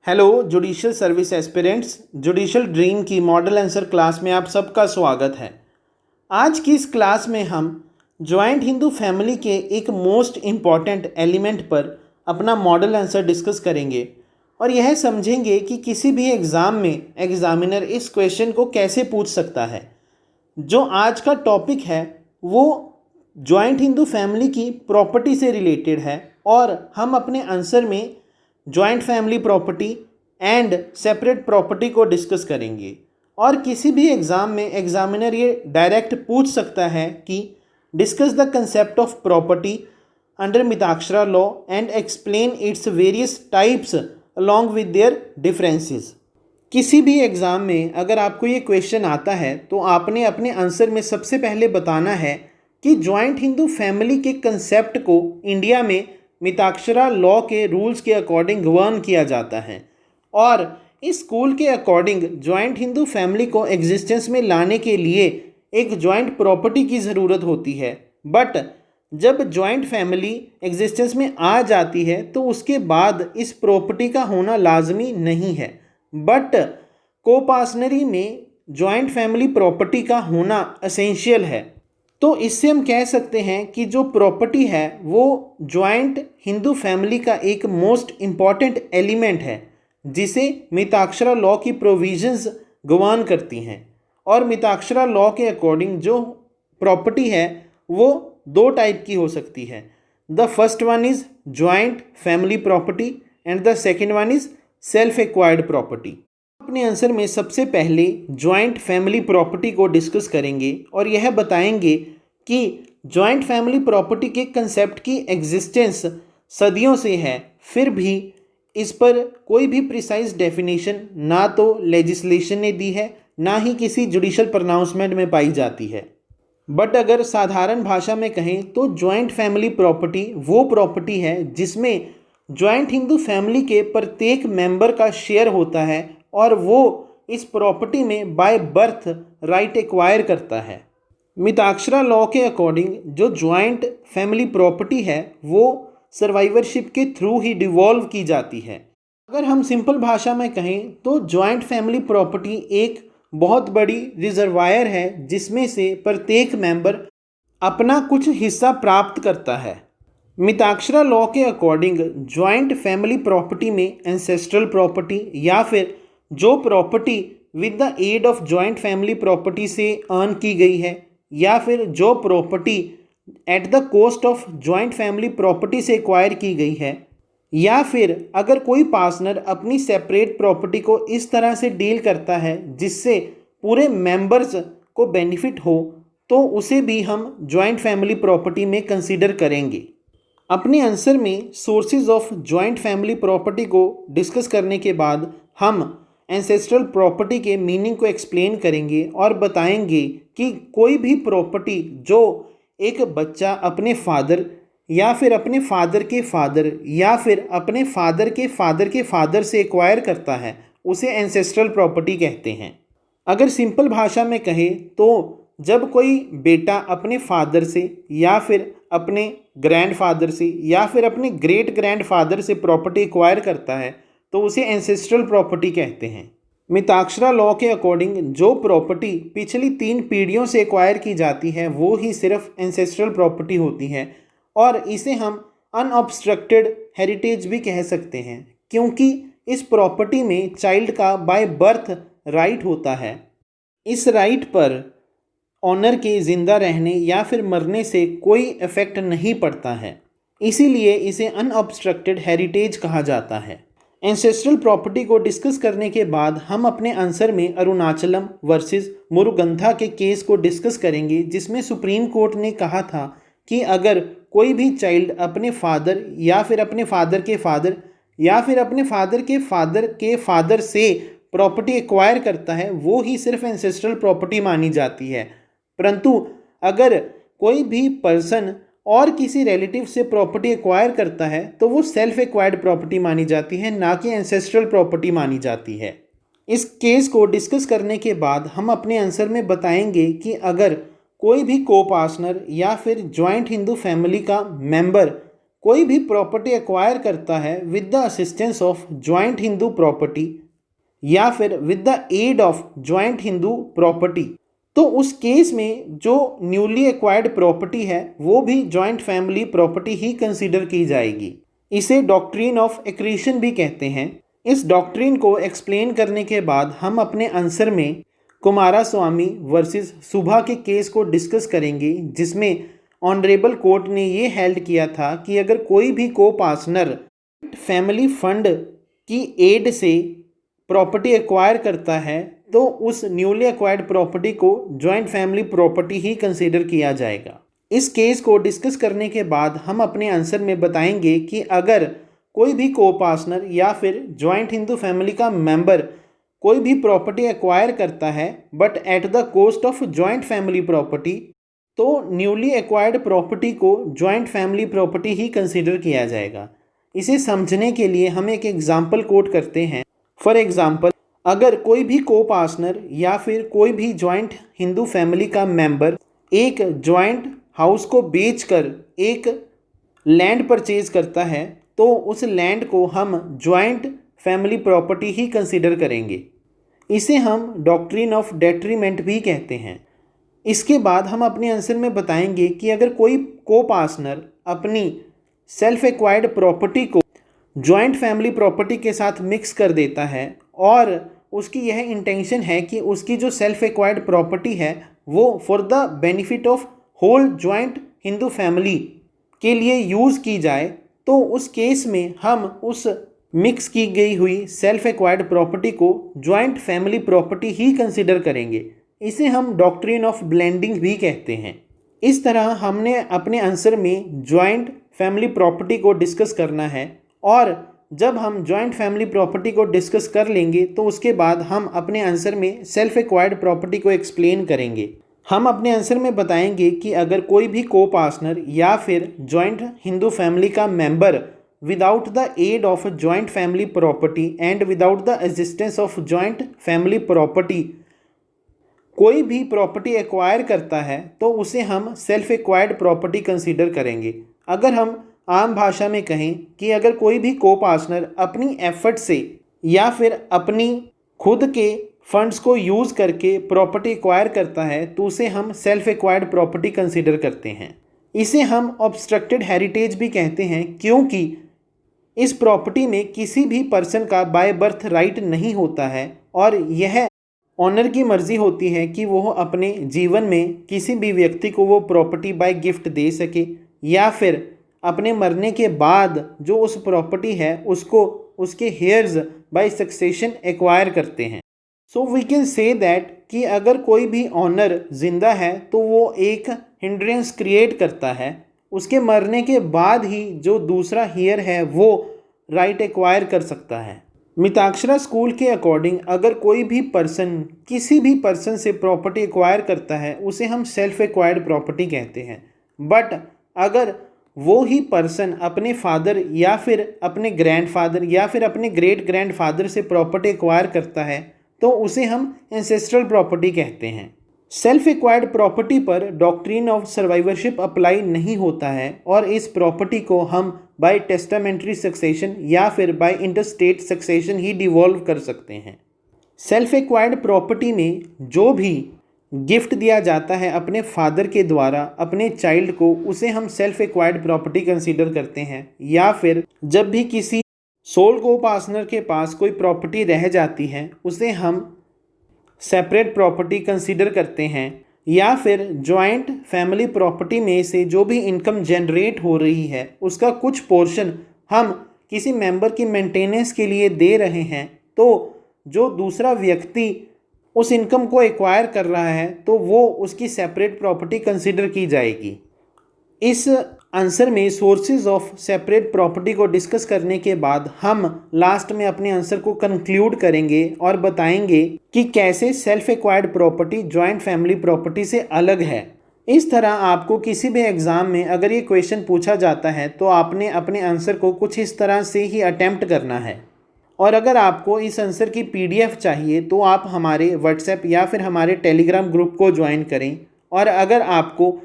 Hello judicial service aspirants, judicial dream की model answer class में आप सबका स्वागत है। आज की इस क्लास में हम जॉइंट हिंदू फैमिली के एक मोस्ट इम्पॉर्टेंट एलिमेंट पर अपना मॉडल आंसर डिस्कस करेंगे और यह समझेंगे कि किसी भी एग्ज़ाम में एग्ज़ामिनर इस क्वेश्चन को कैसे पूछ सकता है। जो आज का टॉपिक है वो जॉइंट हिंदू फैमिली की प्रॉपर्टी से रिलेटेड है और हम अपने आंसर में joint family property and separate property को डिस्कस करेंगे। और किसी भी एग्ज़ाम में एग्जामिनर ये डायरेक्ट पूछ सकता है कि discuss the concept of property under Mitakshara law and explain its various types along with their differences. किसी भी एग्ज़ाम में अगर आपको ये क्वेश्चन आता है तो आपने अपने आंसर में सबसे पहले बताना है कि जॉइंट हिंदू फैमिली के कंसेप्ट को इंडिया में मिताक्षरा लॉ के रूल्स के अकॉर्डिंग गवर्न किया जाता है और इस स्कूल के अकॉर्डिंग जॉइंट हिंदू फैमिली को एग्जिस्टेंस में लाने के लिए एक जॉइंट प्रॉपर्टी की ज़रूरत होती है। बट जब जॉइंट फैमिली एग्जिस्टेंस में आ जाती है तो उसके बाद इस प्रॉपर्टी का होना लाजमी नहीं है, बट कोपार्टनरी में जॉइंट फैमिली प्रॉपर्टी का होना एसेंशियल है। तो इससे हम कह सकते हैं कि जो प्रॉपर्टी है वो जॉइंट हिंदू फैमिली का एक मोस्ट इम्पॉर्टेंट एलिमेंट है जिसे मिताक्षरा लॉ की प्रोविजंस गवर्न करती हैं। और मिताक्षरा लॉ के अकॉर्डिंग जो प्रॉपर्टी है वो दो टाइप की हो सकती है। The first one is joint family property and the second one is self acquired property. अपने आंसर में सबसे पहले जॉइंट फैमिली प्रॉपर्टी को डिस्कस करेंगे और यह बताएंगे कि जॉइंट फैमिली प्रॉपर्टी के कंसेप्ट की एग्जिस्टेंस सदियों से है, फिर भी इस पर कोई भी प्रिसाइज डेफिनेशन ना तो लेजिस्लेशन ने दी है ना ही किसी जुडिशियल प्रोनाउंसमेंट में पाई जाती है। बट अगर साधारण भाषा में कहें तो जॉइंट फैमिली प्रॉपर्टी वो प्रॉपर्टी है जिसमें जॉइंट हिंदू फैमिली के प्रत्येक मेंबर का शेयर होता है और वो इस प्रॉपर्टी में बाय बर्थ राइट एक्वायर करता है। मिताक्षरा लॉ के अकॉर्डिंग जो जॉइंट फैमिली प्रॉपर्टी है वो सर्वाइवरशिप के थ्रू ही डिवॉल्व की जाती है। अगर हम सिंपल भाषा में कहें तो जॉइंट फैमिली प्रॉपर्टी एक बहुत बड़ी रिजर्वायर है जिसमें से प्रत्येक मेंबर अपना कुछ हिस्सा प्राप्त करता है। मिताक्षरा लॉ के अकॉर्डिंग जॉइंट फैमिली प्रॉपर्टी में एंसेस्ट्रल प्रॉपर्टी या फिर जो property with the aid of joint family property से अर्न की गई है या फिर जो property at the cost of joint family property से एक्वायर की गई है, या फिर अगर कोई पार्टनर अपनी सेपरेट प्रॉपर्टी को इस तरह से डील करता है जिससे पूरे मेंबर्स को बेनिफिट हो तो उसे भी हम जॉइंट फैमिली प्रॉपर्टी में कंसीडर करेंगे। अपने आंसर में sources of joint family property को डिस्कस करने के बाद हम एंसेस्ट्रल प्रॉपर्टी के मीनिंग को एक्सप्लेन करेंगे और बताएंगे कि कोई भी प्रॉपर्टी जो एक बच्चा अपने फादर या फिर अपने फादर के फादर या फिर अपने फादर के फादर के फादर से एक्वायर करता है उसे एंसेस्ट्रल प्रॉपर्टी कहते हैं। अगर सिंपल भाषा में कहें तो जब कोई बेटा अपने फादर से या फिर अपने ग्रैंडफादर से या फिर अपने ग्रेट ग्रैंडफादर से प्रॉपर्टी एक्वायर करता है तो उसे एंसेस्ट्रल प्रॉपर्टी कहते हैं। मिताक्षरा लॉ के अकॉर्डिंग जो प्रॉपर्टी पिछली 3 पीढ़ियों से एक्वायर की जाती है वो ही सिर्फ एंसेस्ट्रल प्रॉपर्टी होती है और इसे हम अनऑब्स्ट्रक्टेड हेरिटेज भी कह सकते हैं क्योंकि इस प्रॉपर्टी में चाइल्ड का बाय बर्थ राइट होता है। इस राइट पर ऑनर के ज़िंदा रहने या फिर मरने से कोई इफेक्ट नहीं पड़ता है, इसीलिए इसे अनऑब्स्ट्रक्टेड हेरिटेज कहा जाता है। एंसेस्ट्रल प्रॉपर्टी को डिस्कस करने के बाद हम अपने आंसर में अरुणाचलम वर्सेस मुरुगंधा के केस को डिस्कस करेंगे जिसमें सुप्रीम कोर्ट ने कहा था कि अगर कोई भी चाइल्ड अपने फादर या फिर अपने फादर के फादर या फिर अपने फादर के फादर से प्रॉपर्टी एक्वायर करता है वो ही सिर्फ एंसेस्ट्रल प्रॉपर्टी मानी जाती है, परंतु अगर कोई भी पर्सन और किसी रिलेटिव से प्रॉपर्टी एक्वायर करता है तो वो सेल्फ एक्वायर्ड प्रॉपर्टी मानी जाती है, ना कि एंसेस्ट्रल प्रॉपर्टी मानी जाती है। इस केस को डिस्कस करने के बाद हम अपने आंसर में बताएंगे कि अगर कोई भी को पार्टनर या फिर जॉइंट हिंदू फैमिली का मेंबर कोई भी प्रॉपर्टी एक्वायर करता है with the assistance of joint Hindu property या फिर with the aid of joint Hindu property, तो उस केस में जो न्यूली एक्वायर्ड प्रॉपर्टी है वो भी जॉइंट फैमिली प्रॉपर्टी ही कंसीडर की जाएगी। इसे डॉक्ट्रिन ऑफ एक्रीशन भी कहते हैं। इस डॉक्ट्रिन को एक्सप्लेन करने के बाद हम अपने आंसर में कुमारास्वामी वर्सेस सुभा के केस को डिस्कस करेंगे, जिसमें ऑनरेबल कोर्ट ने ये हेल्ड किया था कि अगर कोई भी को पार्टनर फैमिली फंड की एड से प्रॉपर्टी एक्वायर करता है तो उस न्यूली एक्वायर्ड प्रॉपर्टी को जॉइंट फैमिली प्रॉपर्टी ही कंसीडर किया जाएगा। इस केस को डिस्कस करने के बाद हम अपने आंसर में बताएंगे कि अगर कोई भी को पार्टनर या फिर जॉइंट हिंदू फैमिली का मेंबर कोई भी प्रॉपर्टी एक्वायर करता है but at the cost of joint family property, तो न्यूली एक्वायर्ड प्रॉपर्टी को जॉइंट फैमिली प्रॉपर्टी ही कंसीडर किया जाएगा। इसे समझने के लिए हम एक एग्जाम्पल कोट करते हैं। फॉर एग्जाम्पल, अगर कोई भी को पार्टनर या फिर कोई भी जॉइंट हिंदू फैमिली का मेंबर एक जॉइंट हाउस को बेचकर एक लैंड परचेज करता है तो उस लैंड को हम जॉइंट फैमिली प्रॉपर्टी ही कंसीडर करेंगे। इसे हम डॉक्ट्रिन ऑफ डेट्रीमेंट भी कहते हैं। इसके बाद हम अपने आंसर में बताएंगे कि अगर कोई को पार्टनर अपनी सेल्फ एक्वायर्ड प्रॉपर्टी को जॉइंट फैमिली प्रॉपर्टी के साथ मिक्स कर देता है और उसकी यह इंटेंशन है कि उसकी जो सेल्फ एक्वायर्ड प्रॉपर्टी है वो for the benefit of whole joint Hindu family के लिए यूज़ की जाए, तो उस केस में हम उस मिक्स की गई हुई सेल्फ एक्वायर्ड प्रॉपर्टी को जॉइंट फैमिली प्रॉपर्टी ही कंसिडर करेंगे। इसे हम डॉक्ट्रिन ऑफ ब्लेंडिंग भी कहते हैं। इस तरह हमने अपने आंसर में जॉइंट फैमिली प्रॉपर्टी को डिस्कस करना है और जब हम जॉइंट फैमिली प्रॉपर्टी को डिस्कस कर लेंगे तो उसके बाद हम अपने आंसर में सेल्फ एक्वायर्ड प्रॉपर्टी को एक्सप्लेन करेंगे। हम अपने आंसर में बताएंगे कि अगर कोई भी को पार्टनर या फिर जॉइंट हिंदू फैमिली का member without the aid of joint family property and without the existence of joint family property कोई भी प्रॉपर्टी एक्वायर करता है तो उसे हम सेल्फ एक्वायर्ड प्रॉपर्टी कंसीडर करेंगे। अगर हम आम भाषा में कहें कि अगर कोई भी को पार्टनर अपनी एफर्ट से या फिर अपनी खुद के फंड्स को यूज़ करके प्रॉपर्टी एक्वायर करता है तो उसे हम सेल्फ एक्वायर्ड प्रॉपर्टी कंसीडर करते हैं। इसे हम ऑब्स्ट्रक्टेड हेरिटेज भी कहते हैं क्योंकि इस प्रॉपर्टी में किसी भी पर्सन का बाय बर्थ राइट नहीं होता है और यह ऑनर की मर्ज़ी होती है कि वो अपने जीवन में किसी भी व्यक्ति को वो प्रॉपर्टी बाय गिफ्ट दे सके या फिर अपने मरने के बाद जो उस प्रॉपर्टी है उसको उसके हेयर्स बाय सक्सेशन एक्वायर करते हैं। So we can say that कि अगर कोई भी ऑनर जिंदा है तो वो एक हिंड्रेंस क्रिएट करता है, उसके मरने के बाद ही जो दूसरा हेयर है वो राइट एक्वायर कर सकता है। मिताक्षरा स्कूल के अकॉर्डिंग अगर कोई भी पर्सन किसी भी पर्सन से प्रॉपर्टी एक्वायर करता है उसे हम सेल्फ एक्वायर्ड प्रॉपर्टी कहते हैं। बट अगर वो ही पर्सन अपने फादर या फिर अपने ग्रैंडफादर या फिर अपने ग्रेट ग्रैंडफादर से प्रॉपर्टी एक्वायर करता है तो उसे हम एंसेस्ट्रल प्रॉपर्टी कहते हैं। सेल्फ एक्वायर्ड प्रॉपर्टी पर डॉक्ट्रिन ऑफ सर्वाइवरशिप अप्लाई नहीं होता है और इस प्रॉपर्टी को हम बाय टेस्टामेंट्री सक्सेशन या फिर बाय इंटरस्टेट सक्सेशन ही डिवॉल्व कर सकते हैं। सेल्फ एक्वायर्ड प्रॉपर्टी में जो भी गिफ्ट दिया जाता है अपने फादर के द्वारा अपने चाइल्ड को उसे हम सेल्फ एक्वायर्ड प्रॉपर्टी कंसीडर करते हैं, या फिर जब भी किसी सोल को पार्टनर के पास कोई प्रॉपर्टी रह जाती है उसे हम सेपरेट प्रॉपर्टी कंसीडर करते हैं, या फिर जॉइंट फैमिली प्रॉपर्टी में से जो भी इनकम जनरेट हो रही है उसका कुछ पोर्शन हम किसी मेंबर की मेंटेनेंस के लिए दे रहे हैं तो जो दूसरा व्यक्ति उस इनकम को एक्वायर कर रहा है तो वो उसकी सेपरेट प्रॉपर्टी कंसीडर की जाएगी। इस आंसर में सोर्सेज ऑफ सेपरेट प्रॉपर्टी को डिस्कस करने के बाद हम लास्ट में अपने आंसर को कंक्लूड करेंगे और बताएंगे कि कैसे self acquired property joint family property से अलग है। इस तरह आपको किसी भी एग्ज़ाम में अगर ये क्वेश्चन पूछा जाता है तो आपने अपने आंसर को कुछ इस तरह से ही अटेम्प्ट करना है। और अगर आपको इस आंसर की PDF चाहिए तो आप हमारे व्हाट्सएप या फिर हमारे टेलीग्राम ग्रुप को ज्वाइन करें। और अगर आपको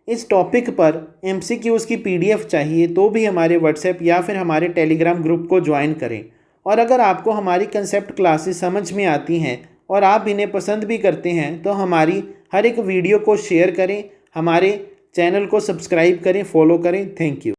इस टॉपिक पर MCQs की PDF चाहिए तो भी हमारे व्हाट्सएप या फिर हमारे टेलीग्राम ग्रुप को ज्वाइन करें। और अगर आपको हमारी कंसेप्ट क्लासेस समझ में आती हैं और आप इन्हें पसंद भी करते हैं तो हमारी हर एक वीडियो को शेयर करें, हमारे चैनल को सब्सक्राइब करें, फॉलो करें। Thank you.